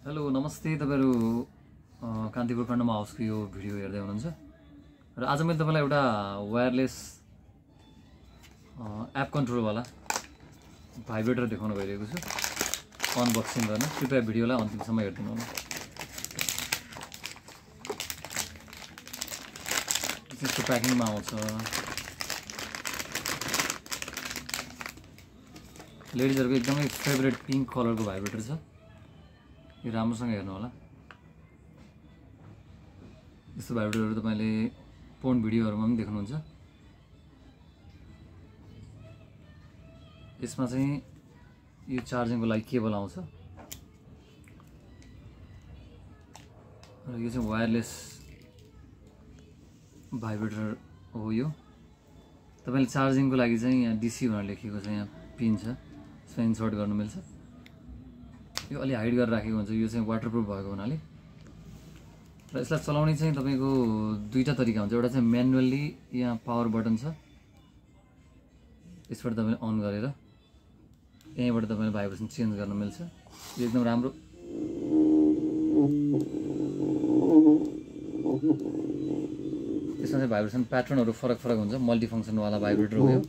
Hello नमस्ते तपाईहरु कान्तिपुर खण्डमा हाउसको यो भिडियो हेर्दै हुनुहुन्छ र आज मैले तपाईलाई एउटा वायरलेस एप कन्ट्रोल वाला भाइब्रेटर देखाउन गइरहेको छु अनबक्सिङ गर्न। कृपया भिडियोलाई अन्तिमसम्म हेर्दिनु होला। यसको प्याकिङमा आउँछ। लेडिजहरुको एकदमै फेभरेट पिंक कलरको भाइब्रेटर छ। यो राम्रोसँग हेर्नु होला। यस्तो भाइब्रेटरहरु तपाईले पोर्न भिडियोहरुमा पनि देख्नुहुन्छ। यसमा चाहिँ यो चार्जिङको लागि केबल आउँछ र यो चाहिँ वायरलेस भाइब्रेटर हो। यो तपाईले चार्जिङको लागि चाहिँ यहाँ डीसी भनेर लेखिएको छ, यहाँ पिन छ, यसमा इन्सर्ट गर्न मिल्छ। यो अलि हाइड गरेर राखेको हुन्छ। यो चाहिँ वाटरप्रुफ भएको हुनाले र यसलाई चलाउने चाहिँ तपाईको दुईटा तरिका हुन्छ। एउटा चाहिँ म्यानुअली, यहाँ पावर बटन छ, यसबाट तपाईले अन गरेर यहीँबाट तपाईले भाइब्रेसन चेन्ज गर्न मिल्छ। यो एकदम राम्रो यसमा चाहिँ भाइब्रेसन प्याटर्नहरु फरक फरक हुन्छ। मल्टिफंक्सन वाला भाइब्रेटर हो यो।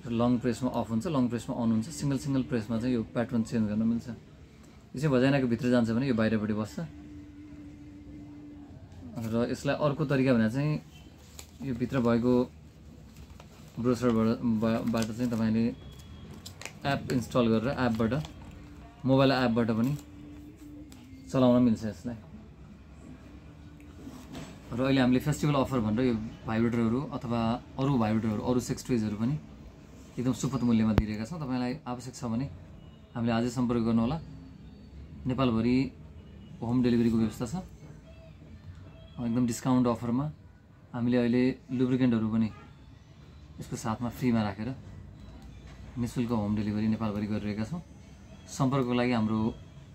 लङ प्रेसमा अफ हुन्छ, लङ प्रेसमा अन हुन्छ। सिंगल प्रेसमा चाहिँ यो प्याटर्न चेन्ज गर्न मिल्छ। यो चाहिँ भजाइनाको भित्र जान्छ भने यो बाहिरपट्टि बस्छ। र यसलाई अर्को तरिका भने चाहिँ यो भित्र भएको ब्राउजरबाट चाहिँ तपाईले एप इन्स्टल गरेर एपबाट, मोबाइल एपबाट पनि चलाउन मिल्छ यसलाई। र अहिले हामीले फेस्टिभल अफर भनेर यो भाइब्रेटरहरु अथवा अरु भाइब्रेटरहरु, अरु सेक्स टोयजहरु पनि एकदम सुपथ मूल्यमा दिइरहेका छौं। तपाईलाई आवश्यक छ भने हामीले आजै सम्पर्क गर्नु होला। नेपालभरि होम डेलिभरीको व्यवस्था छ। एकदम डिस्काउन्ट अफरमा हामीले अहिले लुब्रिकेन्टहरु पनि यसको साथमा फ्रीमा राखेर निशुल्क होम डेलिभरी नेपालभरि गरिरहेका छौं। सम्पर्कको लागि हाम्रो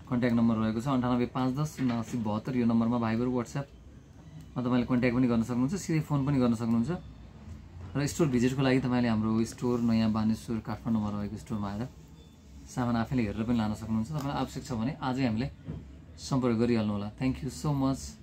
कन्ट्याक्ट नम्बर रहेको छ 9851107972। यो नम्बरमा भाइबर, व्हाट्सएपमा तपाईले कन्ट्याक्ट पनि गर्न सक्नुहुन्छ, सिधै फोन पनि गर्न सक्नुहुन्छ। र स्टोर भिजिटको लागि तपाईले हाम्रो स्टोर नयाँ बानेश्वर काठमाडौँमा रहेको स्टोरमा आएर सामान आफैले हेरेर पनि लान सक्नुहुन्छ। तपाईलाई आवश्यक छ भने आजै हामीलाई सम्पर्क गरिहाल्नु होला। Thank you so much.